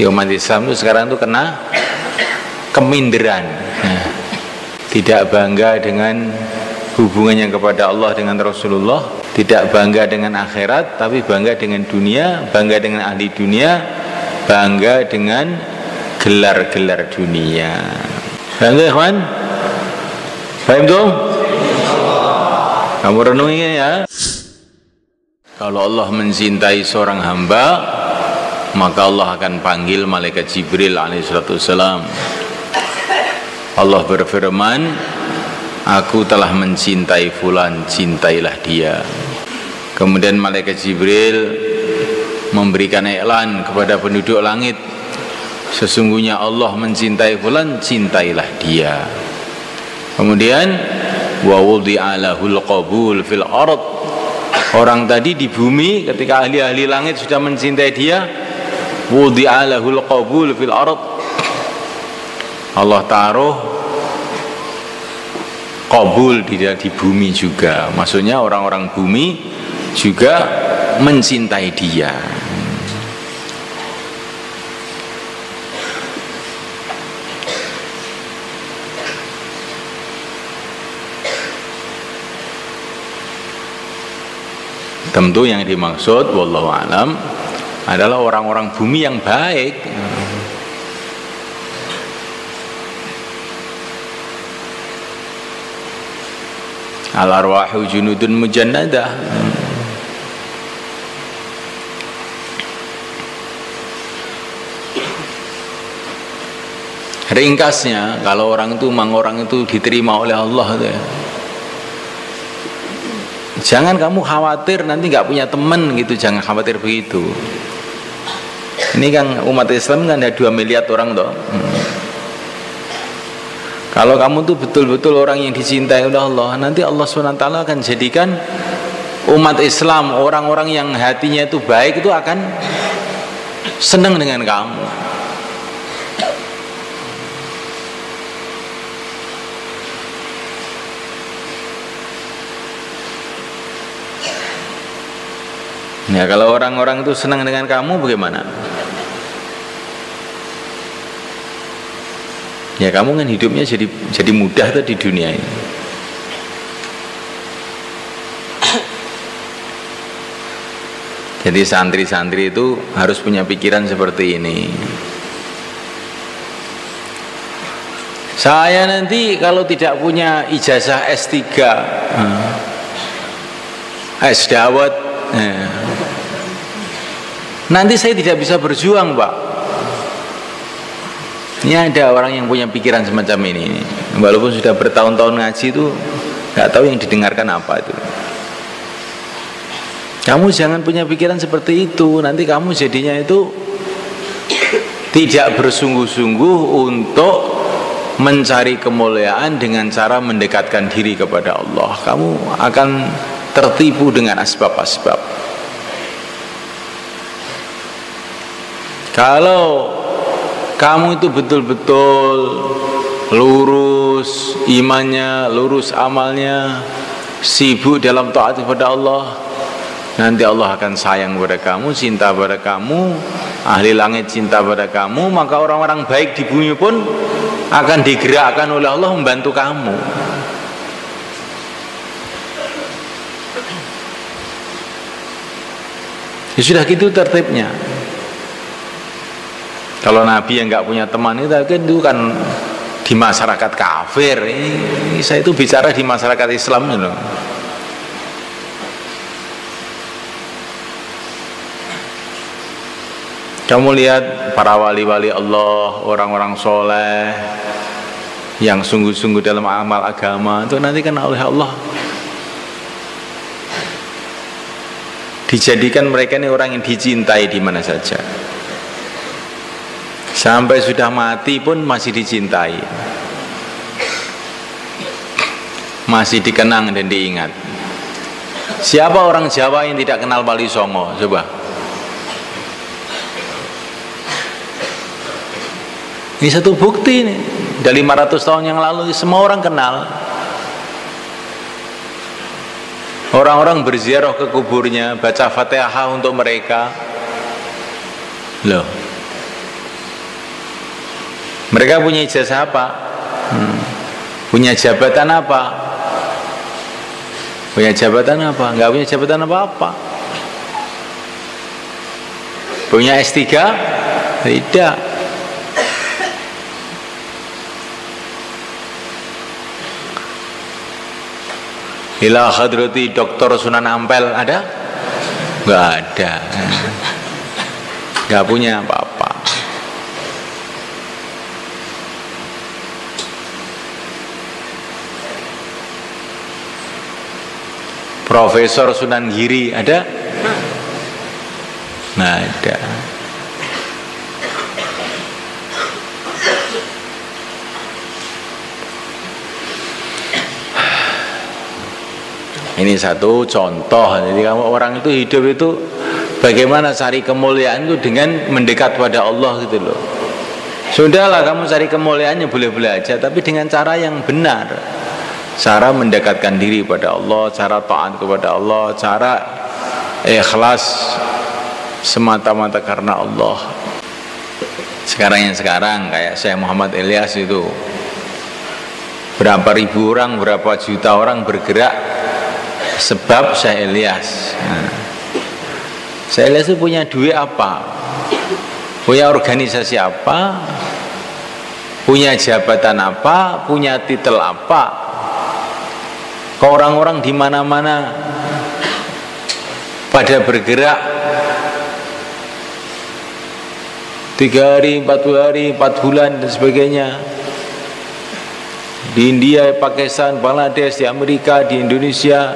Di umat Islam itu sekarang itu kena keminderan. Nah, tidak bangga dengan hubungannya kepada Allah dengan Rasulullah, tidak bangga dengan akhirat, tapi bangga dengan dunia, bangga dengan ahli dunia, bangga dengan gelar-gelar dunia. Paham tuh, ikhwan? Paham tuh? Kamu renungi ya. Kalau Allah mencintai seorang hamba, maka Allah akan panggil malaikat Jibril alaihissalam. Allah berfirman, aku telah mencintai fulan, cintailah dia. Kemudian malaikat Jibril memberikan iklan kepada penduduk langit, sesungguhnya Allah mencintai fulan, cintailah dia. Kemudian wa wudi'a lahul qabul fil ard, orang tadi di bumi ketika ahli-ahli langit sudah mencintai dia, wudi'a lahul qabul fil ard, Allah taruh qabul di bumi juga. Maksudnya orang-orang bumi juga mencintai dia. Tentu yang dimaksud wallahu alam adalah orang-orang bumi yang baik. Al-arwahu junudun mujannadah. Ringkasnya, kalau orang itu diterima oleh Allah ya. Jangan kamu khawatir nanti nggak punya teman gitu, jangan khawatir begitu. Ini kan umat Islam kan ada 2 miliar orang toh. Kalau kamu tuh betul-betul orang yang dicintai oleh Allah, nanti Allah SWT akan jadikan umat Islam, orang-orang yang hatinya itu baik itu akan senang dengan kamu. Ya, kalau orang-orang itu senang dengan kamu bagaimana? Ya kamu kan hidupnya jadi mudah tuh di dunia ini. Jadi santri-santri itu harus punya pikiran seperti ini. Saya nanti kalau tidak punya ijazah S3, S dawat, nanti saya tidak bisa berjuang, Pak. Ini ada orang yang punya pikiran semacam ini. Walaupun sudah bertahun-tahun ngaji itu nggak tahu yang didengarkan apa itu. Kamu jangan punya pikiran seperti itu. Nanti kamu jadinya itu tidak bersungguh-sungguh untuk mencari kemuliaan dengan cara mendekatkan diri kepada Allah. Kamu akan tertipu dengan asbab-asbab. Kalau kamu itu betul-betul lurus imannya, lurus amalnya, sibuk dalam taat kepada Allah, nanti Allah akan sayang pada kamu, cinta pada kamu, ahli langit cinta pada kamu, maka orang-orang baik di bumi pun akan digerakkan oleh Allah membantu kamu. Ya sudah gitu tertibnya. Kalau Nabi yang nggak punya teman itu kan di masyarakat kafir. Ini saya itu bicara di masyarakat Islam loh. Kamu lihat para wali-wali Allah, orang-orang soleh yang sungguh-sungguh dalam amal agama itu nanti kan oleh Allah dijadikan mereka ini orang yang dicintai di mana saja. Sampai sudah mati pun masih dicintai, masih dikenang dan diingat. Siapa orang Jawa yang tidak kenal Wali Songo? Coba. Ini satu bukti nih. Dari 500 tahun yang lalu semua orang kenal. Orang-orang berziarah ke kuburnya, baca Fatihah untuk mereka. Loh, Mereka punya ijazah apa? Punya jabatan apa? Punya jabatan apa? Enggak punya jabatan apa-apa. Punya S3? Tidak. Ila hadrati Dr. Sunan Ampel ada? Enggak ada. Enggak punya apa-apa. Profesor Sunan Giri ada? Nggak ada. Ini satu contoh. Jadi kamu orang itu hidup itu bagaimana cari kemuliaan itu dengan mendekat pada Allah gitu loh. Sudahlah kamu cari kemuliaannya boleh-boleh aja, tapi dengan cara yang benar. Cara mendekatkan diri pada Allah, cara taat kepada Allah, cara ikhlas semata-mata karena Allah. Sekarang kayak Syekh Muhammad Ilyas itu, berapa ribu orang, berapa juta orang bergerak sebab Syekh Ilyas. Syekh Ilyas itu punya duit apa? Punya organisasi apa? Punya jabatan apa? Punya titel apa? Orang-orang di mana-mana pada bergerak 3 hari, 4 hari, 4 bulan dan sebagainya. Di India, Pakistan, Bangladesh, di Amerika, di Indonesia,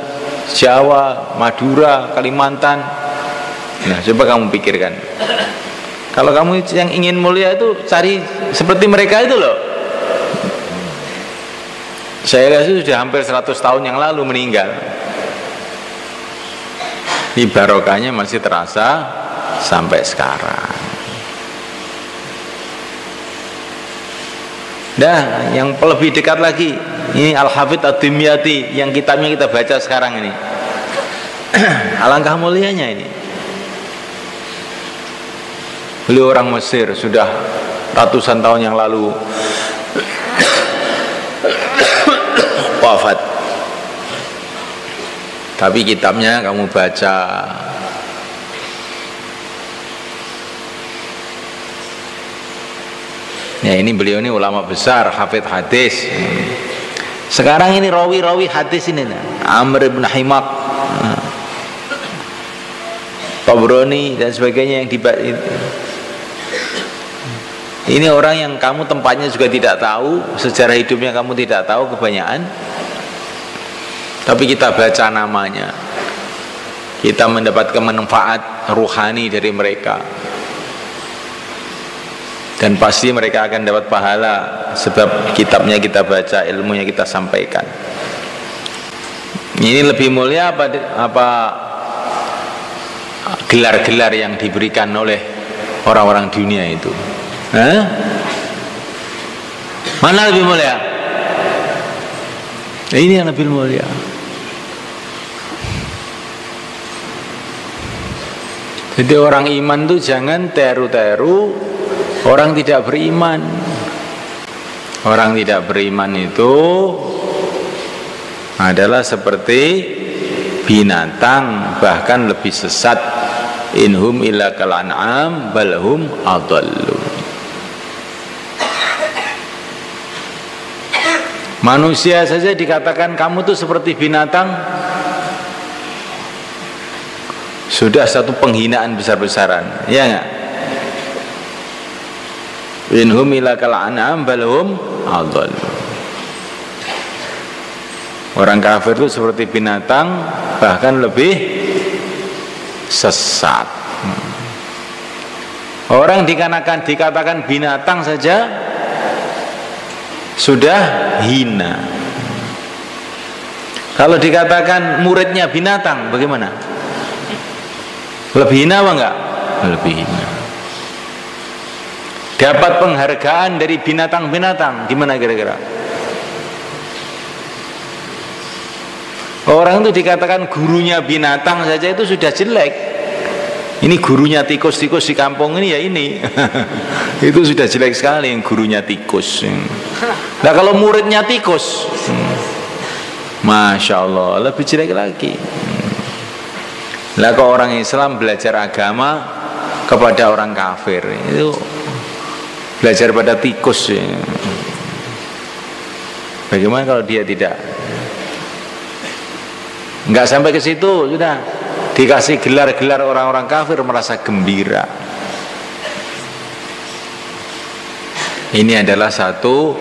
Jawa, Madura, Kalimantan. Nah, coba kamu pikirkan. Kalau kamu yang ingin mulia itu cari seperti mereka itu loh. Saya lihat itu sudah hampir 100 tahun yang lalu meninggal. Ini barokahnya masih terasa sampai sekarang. Nah, yang lebih dekat lagi, ini Al-Hafidz Ad-Dimyati yang kitabnya kita baca sekarang ini. Alangkah mulianya ini. Beliau orang Mesir, sudah ratusan tahun yang lalu wafat. Tapi kitabnya kamu baca. Ya, ini beliau ini ulama besar, hafidz hadis. Sekarang ini rawi-rawi hadis ini, Amr bin Himak, Tabrani dan sebagainya yang ini orang yang kamu tempatnya juga tidak tahu, sejarah hidupnya kamu tidak tahu kebanyakan. Tapi kita baca namanya, kita mendapatkan manfaat ruhani dari mereka, dan pasti mereka akan dapat pahala sebab kitabnya kita baca, ilmunya kita sampaikan. Ini lebih mulia apa gelar-gelar yang diberikan oleh orang-orang dunia itu? Mana lebih mulia? Ini yang lebih mulia. Jadi orang iman itu jangan teru-teru orang tidak beriman. Orang tidak beriman itu adalah seperti binatang, bahkan lebih sesat. Inhum illa kal an'am bal hum adallu. Manusia saja dikatakan kamu tuh seperti binatang, sudah satu penghinaan besar-besaran, ya enggak? Inhum illa kal an'am bal hum adallu. Orang kafir itu seperti binatang, bahkan lebih sesat. Orang dikatakan binatang saja sudah hina. Kalau dikatakan muridnya binatang, bagaimana? Lebih hina apa enggak? Lebih hina. Dapat penghargaan dari binatang-binatang, gimana kira-kira? Orang itu dikatakan gurunya binatang saja itu sudah jelek. Ini gurunya tikus-tikus di kampung ini ya ini. Itu sudah jelek sekali yang gurunya tikus. Nah kalau muridnya tikus, Masya Allah, lebih jelek lagi. Lah kok orang Islam belajar agama kepada orang kafir, itu belajar pada tikus ya. Bagaimana kalau dia tidak? Enggak sampai ke situ, sudah dikasih gelar-gelar orang-orang kafir merasa gembira. Ini adalah satu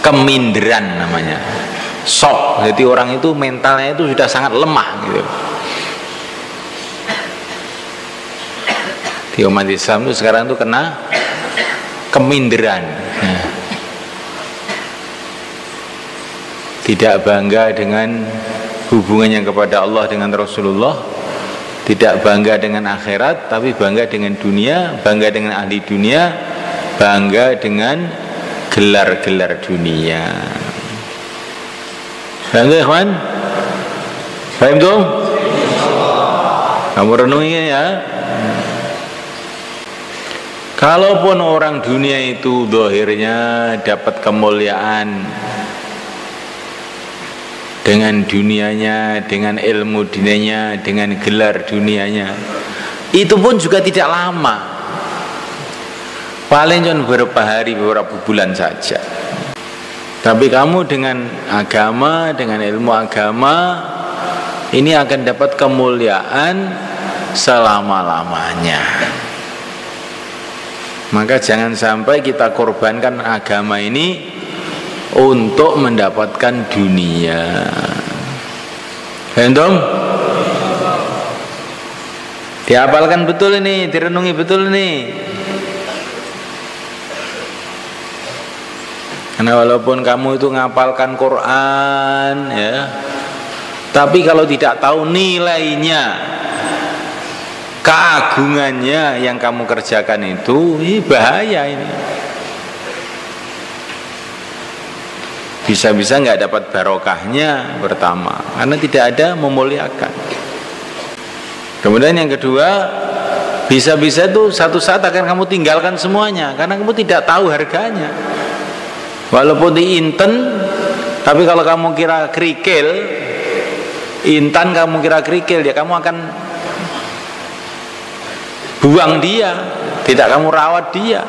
keminderan namanya. Shock. Jadi orang itu mentalnya itu sudah sangat lemah gitu. Di umat Islam itu sekarang itu kena keminderan. Nah, tidak bangga dengan hubungannya kepada Allah dengan Rasulullah, tidak bangga dengan akhirat, tapi bangga dengan dunia, bangga dengan ahli dunia, bangga dengan gelar-gelar dunia. Paham tuh, ikhwan? Paham tuh? Kamu renungi ya. Kalaupun orang dunia itu zahirnya dapat kemuliaan dengan dunianya, dengan ilmu dunianya, dengan gelar dunianya, itu pun juga tidak lama, paling cuma beberapa hari, beberapa bulan saja. Tapi kamu dengan agama, dengan ilmu agama, ini akan dapat kemuliaan selama-lamanya. Maka jangan sampai kita korbankan agama ini untuk mendapatkan dunia. Hentom? Dihafalkan betul ini, direnungi betul ini. Karena walaupun kamu itu ngapalkan Quran ya, tapi kalau tidak tahu nilainya, keagungannya yang kamu kerjakan itu, ini bahaya ini. Bisa-bisa nggak dapat barokahnya pertama, karena tidak ada memuliakan. Kemudian yang kedua, bisa-bisa itu satu saat akan kamu tinggalkan semuanya, karena kamu tidak tahu harganya. Walaupun di inten, tapi kalau kamu kira kerikil, intan kamu kira kerikil, ya kamu akan buang dia, tidak kamu rawat dia.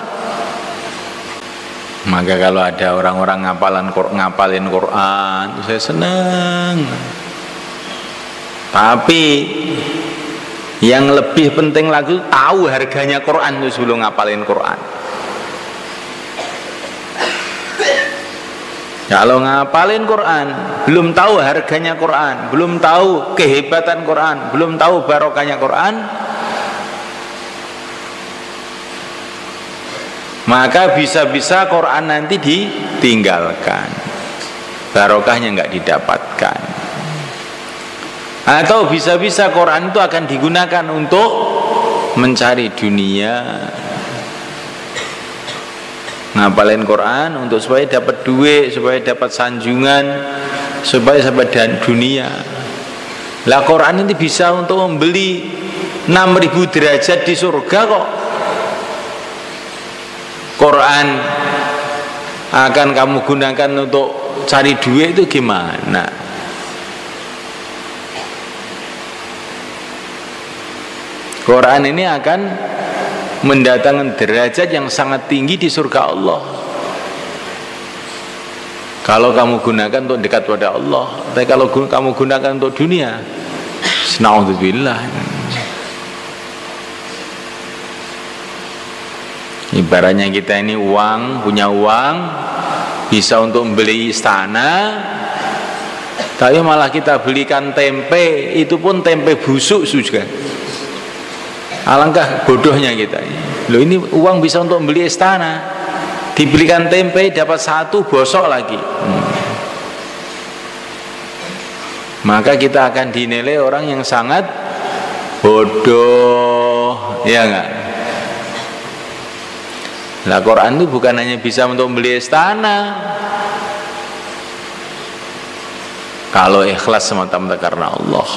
Maka kalau ada orang-orang ngapalin Quran, saya senang. Tapi yang lebih penting lagi, tahu harganya Quran itu sebelum ngapalin Quran. Kalau ngapalin Quran, belum tahu harganya Quran, belum tahu kehebatan Quran, belum tahu barokahnya Quran, maka bisa-bisa Quran nanti ditinggalkan, barokahnya nggak didapatkan. Atau bisa-bisa Quran itu akan digunakan untuk mencari dunia. Ngapalin Quran untuk supaya dapat duit, supaya dapat sanjungan, supaya dapat dunia. Lah Quran ini bisa untuk membeli 6.000 derajat di surga kok. Quran akan kamu gunakan untuk cari duit itu gimana? Quran ini akan mendatangkan derajat yang sangat tinggi di surga Allah kalau kamu gunakan untuk dekat pada Allah. Tapi kalau kamu gunakan untuk dunia, naudzubillah. Ibaratnya kita ini punya uang, bisa untuk membeli istana, tapi malah kita belikan tempe, itu pun tempe busuk juga. Alangkah bodohnya kita. Loh, ini uang bisa untuk membeli istana, dibelikan tempe dapat satu bosok lagi. Maka kita akan dinilai orang yang sangat bodoh, ya enggak? Lah Quran itu bukan hanya bisa untuk membeli istana. Kalau ikhlas semata-mata karena Allah.